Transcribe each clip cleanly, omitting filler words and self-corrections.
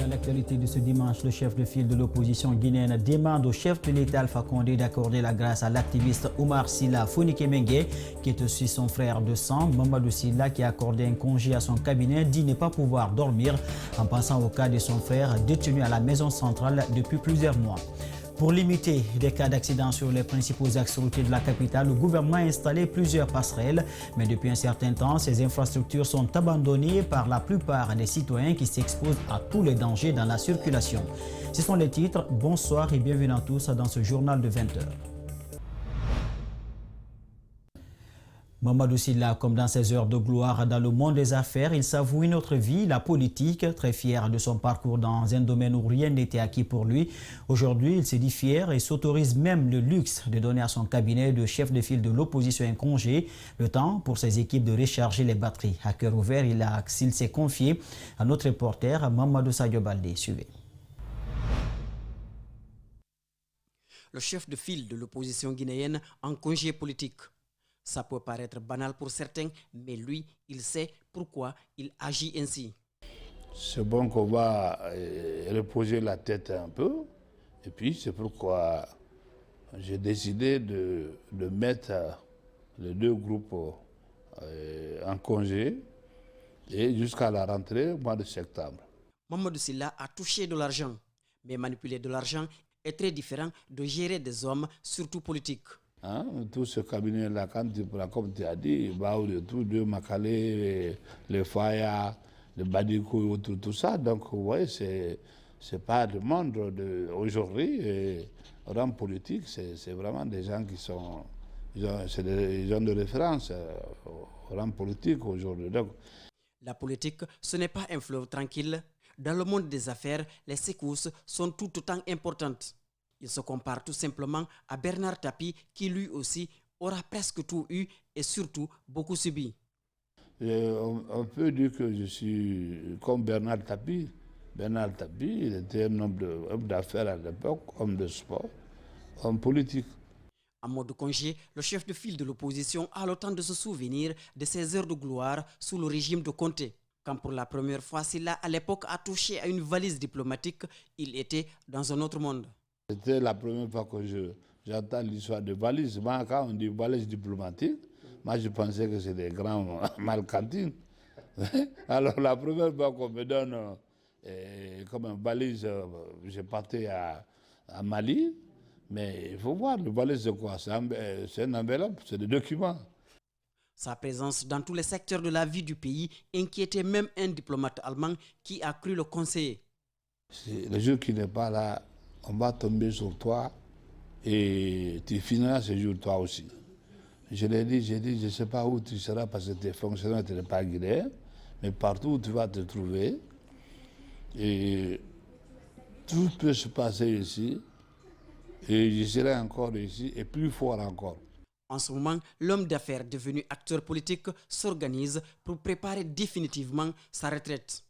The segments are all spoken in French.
Dans l'actualité de ce dimanche, le chef de file de l'opposition guinéenne demande au chef de l'État Alpha Condé d'accorder la grâce à l'activiste Oumar Silla Fonikemengue, qui est aussi son frère de sang. Mamadou Silla, qui a accordé un congé à son cabinet, dit ne pas pouvoir dormir en pensant au cas de son frère détenu à la maison centrale depuis plusieurs mois. Pour limiter des cas d'accidents sur les principaux axes routiers de la capitale, le gouvernement a installé plusieurs passerelles. Mais depuis un certain temps, ces infrastructures sont abandonnées par la plupart des citoyens qui s'exposent à tous les dangers dans la circulation. Ce sont les titres. Bonsoir et bienvenue à tous dans ce journal de 20 h. Mamadou Silla, comme dans ses heures de gloire dans le monde des affaires, il s'avoue une autre vie, la politique, très fier de son parcours dans un domaine où rien n'était acquis pour lui. Aujourd'hui, il se dit fier et s'autorise même le luxe de donner à son cabinet de chef de file de l'opposition un congé, le temps pour ses équipes de recharger les batteries. À cœur ouvert, s'il s'est confié à notre reporter Mamadou Sadio Baldé. Suivez. Le chef de file de l'opposition guinéenne en congé politique. Ça peut paraître banal pour certains, mais lui, il sait pourquoi il agit ainsi. C'est bon qu'on va reposer la tête un peu. Et puis, c'est pourquoi j'ai décidé de mettre les deux groupes en congé et jusqu'à la rentrée au mois de septembre. Mamadou Silla a touché de l'argent, mais manipuler de l'argent est très différent de gérer des hommes, surtout politiques. Hein, tout ce cabinet-là, quand tu prends, comme tu as dit, de tout, de Makale, les Faya, les Badiko, tout ça. Donc, vous voyez, c'est pas le monde aujourd'hui. Au rang politique, c'est vraiment des gens qui sont. Ils ont de référence au rang politique aujourd'hui. La politique, ce n'est pas un fleuve tranquille. Dans le monde des affaires, les secousses sont tout autant importantes. Il se compare tout simplement à Bernard Tapie qui lui aussi aura presque tout eu et surtout beaucoup subi. On peut dire que je suis comme Bernard Tapie. Bernard Tapie, il était un homme d'affaires à l'époque, homme de sport, homme politique. En mode congé, le chef de file de l'opposition a le temps de se souvenir de ses heures de gloire sous le régime de Conté. Quand pour la première fois, Silla à l'époque a touché à une valise diplomatique, il était dans un autre monde. C'était la première fois que j'entends l'histoire de valises. Moi, quand on dit valise diplomatique, moi je pensais que c'était des grands malcantines. Alors la première fois qu'on me donne comme une valise, je partais à Mali, mais il faut voir, le valise c'est quoi? C'est une enveloppe, c'est des documents. Sa présence dans tous les secteurs de la vie du pays inquiétait même un diplomate allemand qui a cru le conseiller. Le jour qui n'est pas là, on va tomber sur toi et tu finiras ce jour toi aussi. Je l'ai dit, j'ai dit, je ne sais pas où tu seras parce que tes fonctionnaires ne sont pas guinéens, mais partout où tu vas te trouver, et tout peut se passer ici, et je serai encore ici, et plus fort encore. En ce moment, l'homme d'affaires devenu acteur politique s'organise pour préparer définitivement sa retraite.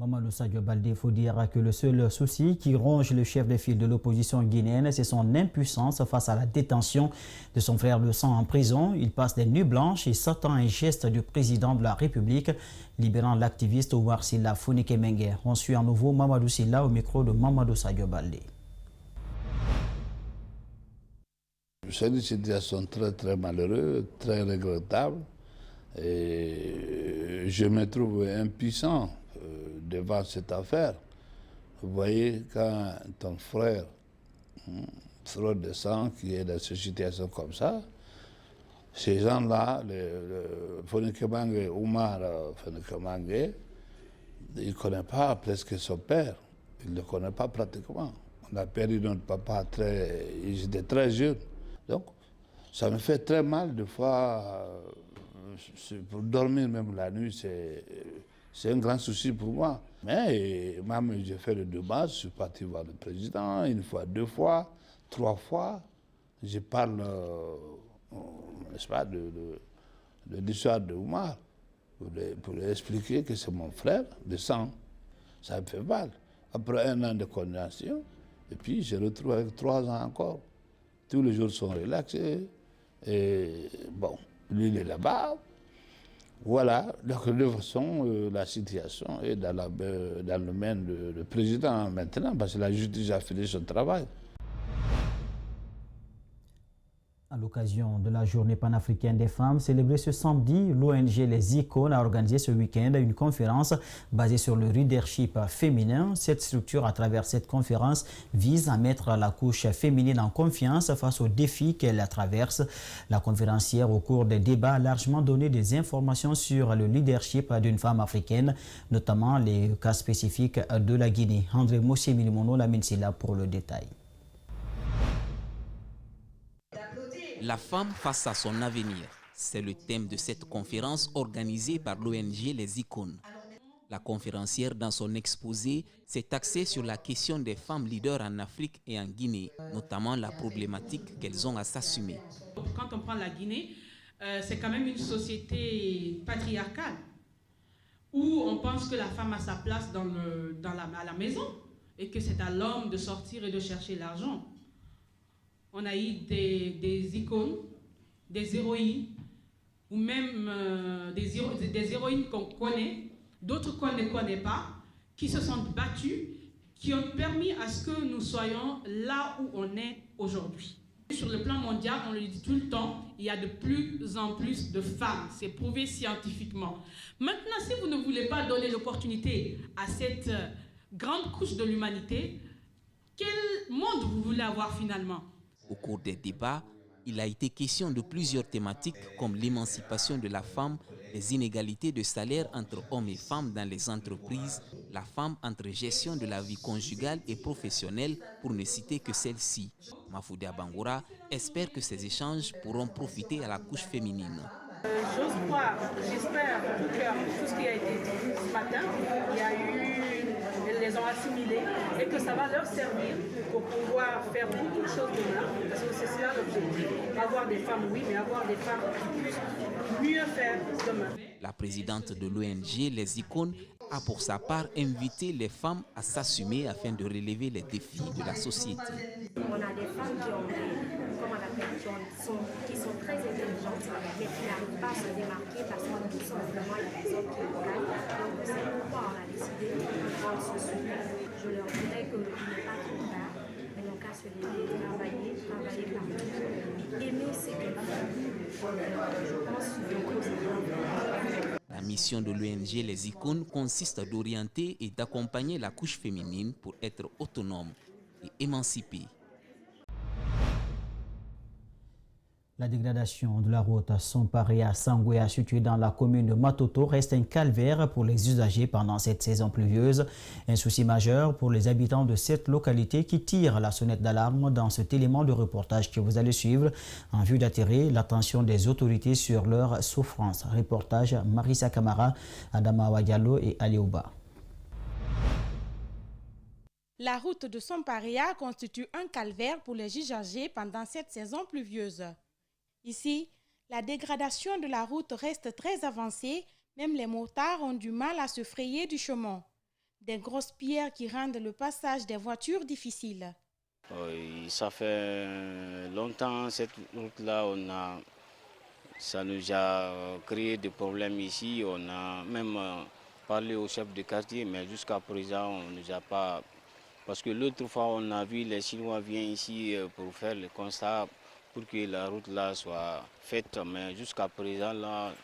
Mamadou Sadio Baldé, il faut dire que le seul souci qui ronge le chef de file de l'opposition guinéenne, c'est son impuissance face à la détention de son frère de sang en prison. Il passe des nuits blanches et s'attend à un geste du président de la République, libérant l'activiste Oumar Silla Fonikemengue. On suit à nouveau Mamadou Silla au micro de Mamadou Sadio Baldé. C'est une situation très très malheureuse, très regrettable. Et je me trouve impuissant devant cette affaire. Vous voyez, quand ton frère, frère de sang, qui est dans cette situation comme ça, ces gens-là, Fonikemengue, Oumar Fonikemengue, il ne connaît pas presque son père. Il ne le connaît pas pratiquement. On a perdu notre papa il était très jeune. Donc, ça me fait très mal de fois. Pour dormir même la nuit, c'est un grand souci pour moi. Mais même j'ai fait le débat, je suis parti voir le président une fois, deux fois, trois fois. Je parle, n'est-ce pas, de l'histoire de Oumar pour lui expliquer que c'est mon frère de sang. Ça me fait mal. Après un an de condamnation, et puis je retrouve avec 3 ans encore. Tous les jours sont relaxés. Et bon, lui, il est là-bas. Voilà, donc de toute façon, la situation est dans le main du président maintenant, parce que la justice a fini son travail. À l'occasion de la journée panafricaine des femmes célébrée ce samedi, l'ONG Les Icônes a organisé ce week-end une conférence basée sur le leadership féminin. Cette structure, à travers cette conférence, vise à mettre la couche féminine en confiance face aux défis qu'elle traverse. La conférencière, au cours des débats, a largement donné des informations sur le leadership d'une femme africaine, notamment les cas spécifiques de la Guinée. André Mossié-Milimono, la Minsila pour le détail. La femme face à son avenir, c'est le thème de cette conférence organisée par l'ONG Les Icônes. La conférencière, dans son exposé, s'est axée sur la question des femmes leaders en Afrique et en Guinée, notamment la problématique qu'elles ont à s'assumer. Quand on prend la Guinée, c'est quand même une société patriarcale où on pense que la femme a sa place à la maison et que c'est à l'homme de sortir et de chercher l'argent. On a eu des icônes, des héroïnes, ou même des héroïnes qu'on connaît, d'autres qu'on ne connaît pas, qui se sont battues, qui ont permis à ce que nous soyons là où on est aujourd'hui. Sur le plan mondial, on le dit tout le temps, il y a de plus en plus de femmes, c'est prouvé scientifiquement. Maintenant, si vous ne voulez pas donner l'opportunité à cette grande couche de l'humanité, quel monde vous voulez avoir finalement ? Au cours des débats, il a été question de plusieurs thématiques comme l'émancipation de la femme, les inégalités de salaire entre hommes et femmes dans les entreprises, la femme entre gestion de la vie conjugale et professionnelle, pour ne citer que celle-ci. Mafouda Bangoura espère que ces échanges pourront profiter à la couche féminine. J'ose croire, j'espère que tout ce qui a été dit ce matin, elles les ont assimilés et que ça va leur servir pour pouvoir faire beaucoup de choses demain. Parce que c'est cela l'objectif. Avoir des femmes, oui, mais avoir des femmes qui puissent mieux faire demain. La présidente de l'ONG Les Icônes a pour sa part invité les femmes à s'assumer afin de relever les défis de la société. On a des femmes qui sont très intelligentes, mais qui n'arrivent pas à se démarquer parce que tout simplement il y a des hommes qui les gagnent. Donc c'est pourquoi on a décidé de prendre ce sujet. Je leur dirais qu'il n'est pas trop tard, mais n'ont qu'à se lever, travailler partout, aimer ce qu'elles font. Je pense que la mission de l'ONG Les Icônes consiste d'orienter et d'accompagner la couche féminine pour être autonome et émancipée. La dégradation de la route Somparia-Sangouéa, située dans la commune de Matoto, reste un calvaire pour les usagers pendant cette saison pluvieuse. Un souci majeur pour les habitants de cette localité qui tirent la sonnette d'alarme dans cet élément de reportage que vous allez suivre en vue d'attirer l'attention des autorités sur leur souffrance. Reportage Marissa Camara, Adama Wadialo et Aliouba. La route de Somparia constitue un calvaire pour les usagers pendant cette saison pluvieuse. Ici, la dégradation de la route reste très avancée, même les motards ont du mal à se frayer du chemin. Des grosses pierres qui rendent le passage des voitures difficile. Oui, ça fait longtemps cette route-là, ça nous a créé des problèmes ici. On a même parlé au chef de quartier, mais jusqu'à présent, on ne nous a pas... Parce que l'autre fois, on a vu les Chinois viennent ici pour faire le constat pour que la route là soit faite, mais jusqu'à présent, là,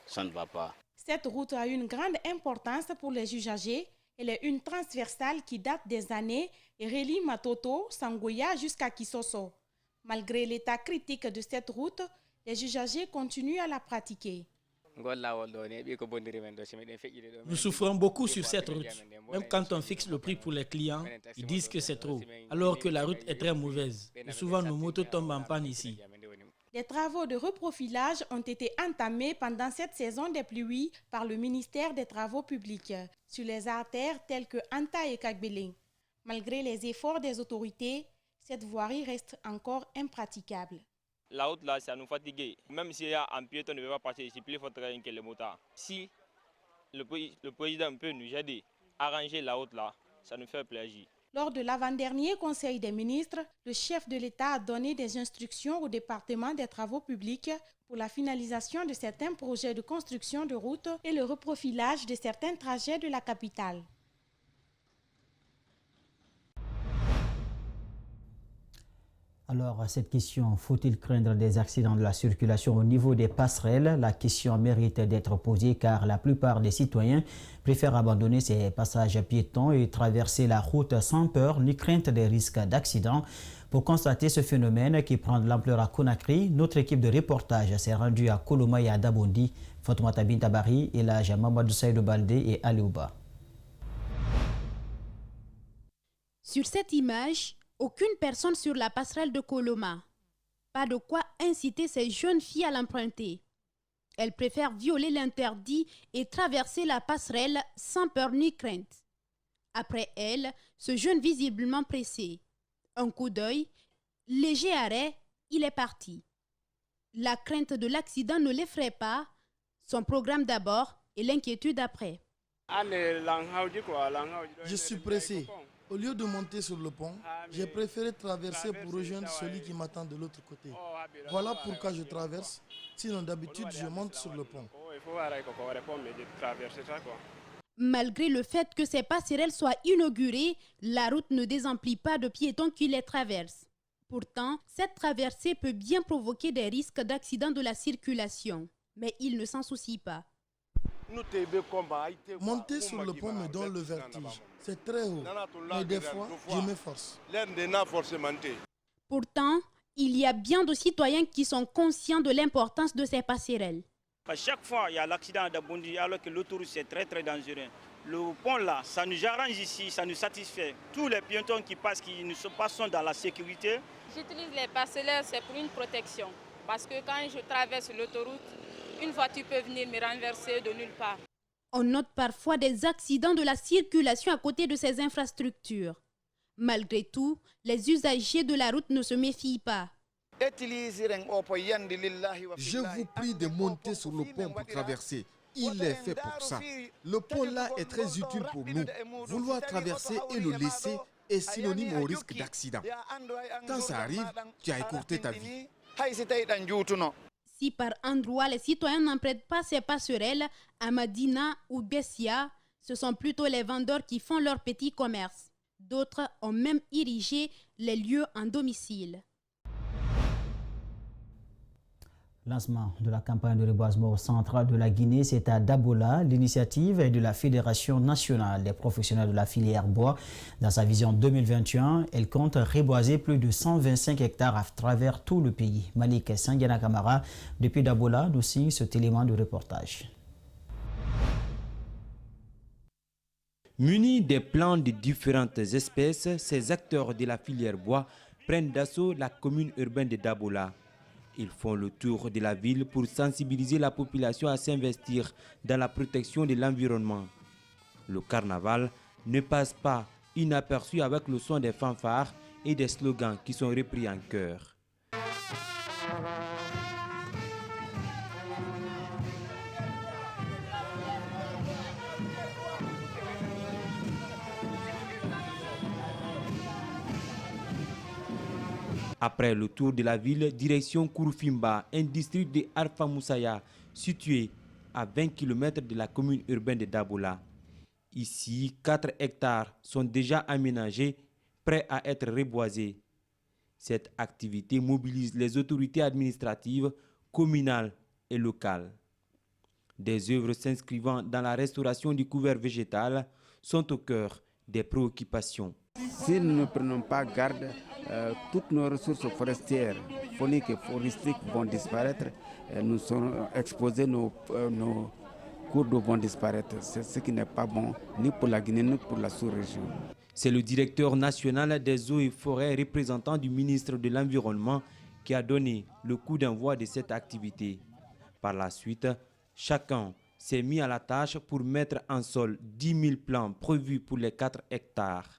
ça ne va pas. Cette route a une grande importance pour les usagers. Elle est une transversale qui date des années et relie Matoto, Sangouéa jusqu'à Kisosso. Malgré l'état critique de cette route, les usagers continuent à la pratiquer. Nous souffrons beaucoup sur cette route. Même quand on fixe le prix pour les clients, ils disent que c'est trop, alors que la route est très mauvaise. Et souvent, nos motos tombent en panne ici. Des travaux de reprofilage ont été entamés pendant cette saison des pluies par le ministère des Travaux publics sur les artères telles que Anta et Kagbelin. Malgré les efforts des autorités, cette voirie reste encore impraticable. La route là, ça nous fatigue. Même s'il y a un piéton, ne peut pas passer ici, plus fort que les motards. Si le président peut nous aider à arranger la route là, ça nous fait plaisir. Lors de l'avant-dernier Conseil des ministres, le chef de l'État a donné des instructions au département des travaux publics pour la finalisation de certains projets de construction de routes et le reprofilage de certains trajets de la capitale. Alors, à cette question, faut-il craindre des accidents de la circulation au niveau des passerelles? La question mérite d'être posée car la plupart des citoyens préfèrent abandonner ces passages piétons et traverser la route sans peur ni crainte des risques d'accident. Pour constater ce phénomène qui prend de l'ampleur à Conakry, notre équipe de reportage s'est rendue à Koloma et à Dabondi. Fatoumata Bintabari, Elhadji Mamadou Saïdou Baldé et Aliouba. Sur cette image, aucune personne sur la passerelle de Koloma. Pas de quoi inciter ces jeunes filles à l'emprunter. Elles préfèrent violer l'interdit et traverser la passerelle sans peur ni crainte. Après elles, ce jeune visiblement pressé. Un coup d'œil, léger arrêt, il est parti. La crainte de l'accident ne l'effraie pas. Son programme d'abord et l'inquiétude après. Je suis pressé. Au lieu de monter sur le pont, j'ai préféré traverser pour rejoindre celui qui m'attend de l'autre côté. Voilà pourquoi je traverse. Sinon, d'habitude, je monte sur le pont. Malgré le fait que ces passerelles soient inaugurées, la route ne désemplit pas de piétons qui les traversent. Pourtant, cette traversée peut bien provoquer des risques d'accident de la circulation. Mais ils ne s'en soucient pas. Monter sur le pont me donne le vertige. C'est très haut, mais des fois, je m'efforce. Pourtant, il y a bien de citoyens qui sont conscients de l'importance de ces passerelles. À chaque fois, il y a l'accident à Dabondi, alors que l'autoroute, c'est très dangereux. Le pont là, ça nous arrange ici, ça nous satisfait. Tous les piétons qui passent, qui ne sont pas dans la sécurité. J'utilise les passerelles, c'est pour une protection. Parce que quand je traverse l'autoroute, une voiture peut venir me renverser de nulle part. On note parfois des accidents de la circulation à côté de ces infrastructures. Malgré tout, les usagers de la route ne se méfient pas. Je vous prie de monter sur le pont pour traverser. Il est fait pour ça. Le pont là est très utile pour nous. Vouloir traverser et le laisser est synonyme au risque d'accident. Quand ça arrive, tu as écourté ta vie. Si par endroit les citoyens n'empruntent pas ces passerelles, à Madina ou Bessia, ce sont plutôt les vendeurs qui font leur petit commerce. D'autres ont même érigé les lieux en domicile. Lancement de la campagne de reboisement au centre de la Guinée, c'est à Dabola. L'initiative est de la Fédération nationale des professionnels de la filière bois. Dans sa vision 2021, elle compte reboiser plus de 125 hectares à travers tout le pays. Malik Sangiana Kamara, depuis Dabola, nous signe cet élément de reportage. Munis des plans de différentes espèces, ces acteurs de la filière bois prennent d'assaut la commune urbaine de Dabola. Ils font le tour de la ville pour sensibiliser la population à s'investir dans la protection de l'environnement. Le carnaval ne passe pas inaperçu avec le son des fanfares et des slogans qui sont repris en chœur. Après le tour de la ville, direction Kourfimba, un district de Alpha Moussaya, situé à 20 km de la commune urbaine de Dabola. Ici, 4 hectares sont déjà aménagés, prêts à être reboisés. Cette activité mobilise les autorités administratives, communales et locales. Des œuvres s'inscrivant dans la restauration du couvert végétal sont au cœur des préoccupations. Si nous ne prenons pas garde, toutes nos ressources forestières, fauniques et floristiques vont disparaître. Nous serons exposés, nos cours d'eau vont disparaître. C'est ce qui n'est pas bon, ni pour la Guinée, ni pour la sous-région. C'est le directeur national des eaux et forêts, représentant du ministre de l'Environnement, qui a donné le coup d'envoi de cette activité. Par la suite, chacun s'est mis à la tâche pour mettre en sol 10 000 plants prévus pour les 4 hectares.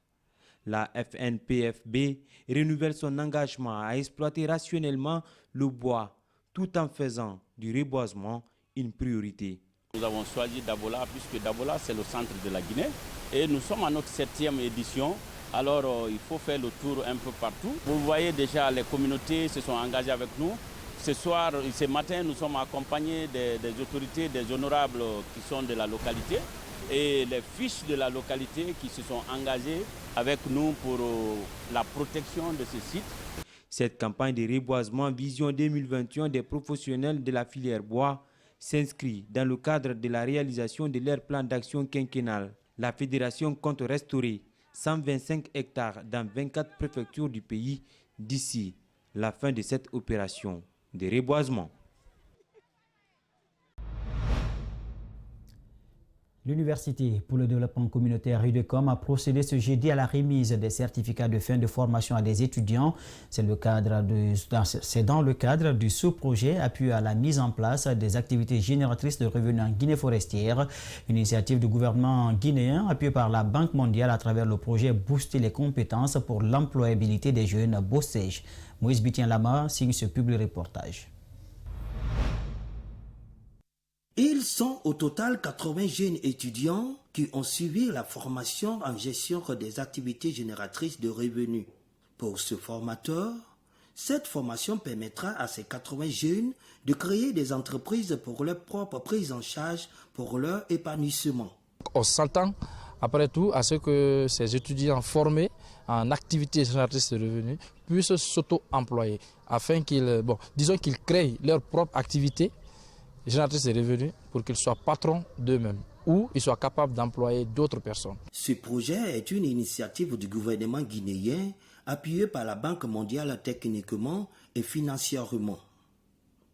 La FNPFB renouvelle son engagement à exploiter rationnellement le bois tout en faisant du reboisement une priorité. Nous avons choisi Dabola puisque Dabola c'est le centre de la Guinée et nous sommes à notre 7e édition. Alors il faut faire le tour un peu partout. Vous voyez déjà les communautés se sont engagées avec nous. ce soir, ce matin, nous sommes accompagnés des autorités, des honorables qui sont de la localité et les fiches de la localité qui se sont engagés avec nous pour la protection de ce site. Cette campagne de reboisement Vision 2021 des professionnels de la filière bois s'inscrit dans le cadre de la réalisation de leur plan d'action quinquennal. La fédération compte restaurer 125 hectares dans 24 préfectures du pays d'ici la fin de cette opération de reboisement. L'Université pour le développement communautaire UDECOM a procédé ce jeudi à la remise des certificats de fin de formation à des étudiants. C'est dans le cadre du sous-projet appuyé à la mise en place des activités génératrices de revenus en Guinée forestière. Une initiative du gouvernement guinéen appuyée par la Banque mondiale à travers le projet Booster les compétences pour l'employabilité des jeunes BOSTEJ. Moïse Bitien Lama signe ce public reportage. Ils sont au total 80 jeunes étudiants qui ont suivi la formation en gestion des activités génératrices de revenus. Pour ce formateur, cette formation permettra à ces 80 jeunes de créer des entreprises pour leur propre prise en charge pour leur épanouissement. On s'attend après tout à ce que ces étudiants formés en activités génératrices de revenus puissent s'auto-employer afin qu'ils créent leur propre activité génératrices de revenus pour qu'ils soient patrons d'eux-mêmes ou ils soient capables d'employer d'autres personnes. Ce projet est une initiative du gouvernement guinéen appuyée par la Banque mondiale techniquement et financièrement.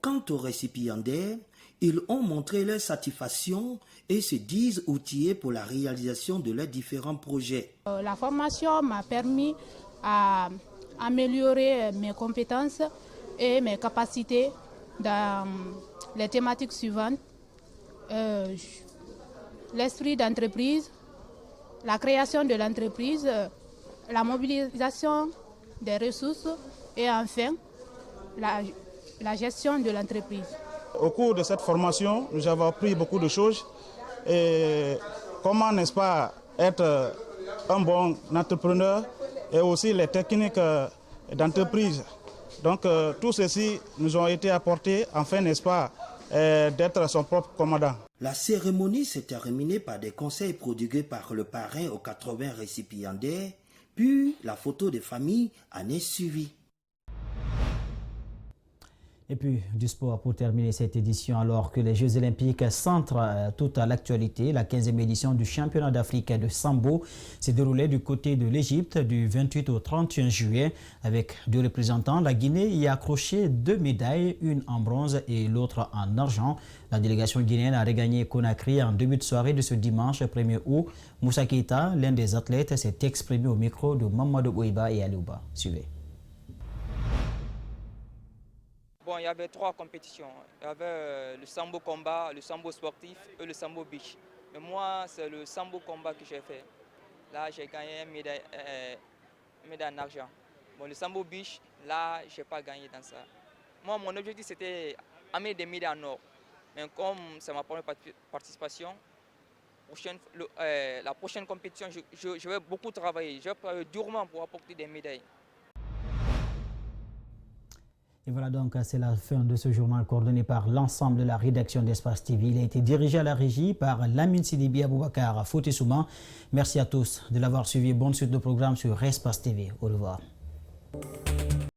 Quant aux récipiendaires, ils ont montré leur satisfaction et se disent outillés pour la réalisation de leurs différents projets. La formation m'a permis d'améliorer mes compétences et mes capacités dans les thématiques suivantes, l'esprit d'entreprise, la création de l'entreprise, la mobilisation des ressources et enfin la gestion de l'entreprise. Au cours de cette formation, nous avons appris beaucoup de choses et comment, n'est-ce pas, être un bon entrepreneur et aussi les techniques d'entreprise. Donc tout ceci nous ont été apportés afin, n'est-ce pas, d'être son propre commandant. La cérémonie s'est terminée par des conseils prodigués par le parrain aux 80 récipiendaires, puis la photo de famille en est suivie. Et puis du sport pour terminer cette édition, alors que les Jeux Olympiques centrent toute l'actualité. La 15e édition du championnat d'Afrique de Sambo s'est déroulée du côté de l'Égypte du 28 au 31 juillet. Avec 2 représentants, la Guinée y a accroché 2 médailles, une en bronze et l'autre en argent. La délégation guinéenne a regagné Conakry en début de soirée de ce dimanche 1er août. Moussa Keita, l'un des athlètes, s'est exprimé au micro de Mamadou Boiba et Aliouba. Suivez. Bon, il y avait 3 compétitions. Il y avait le sambo combat, le sambo sportif et le sambo beach. Mais moi, c'est le sambo combat que j'ai fait. Là, j'ai gagné une médaille en argent. Bon, le sambo beach, là, je n'ai pas gagné dans ça. Moi, mon objectif, c'était amener des médailles en or. Mais comme c'est ma première participation, la prochaine compétition, je vais beaucoup travailler. Je vais travailler durement pour apporter des médailles. Et voilà donc, c'est la fin de ce journal coordonné par l'ensemble de la rédaction d'Espace TV. Il a été dirigé à la régie par Lamine Sidibi Aboubakar Fouti-Souma. Merci à tous de l'avoir suivi. Bonne suite de programme sur Espace TV. Au revoir.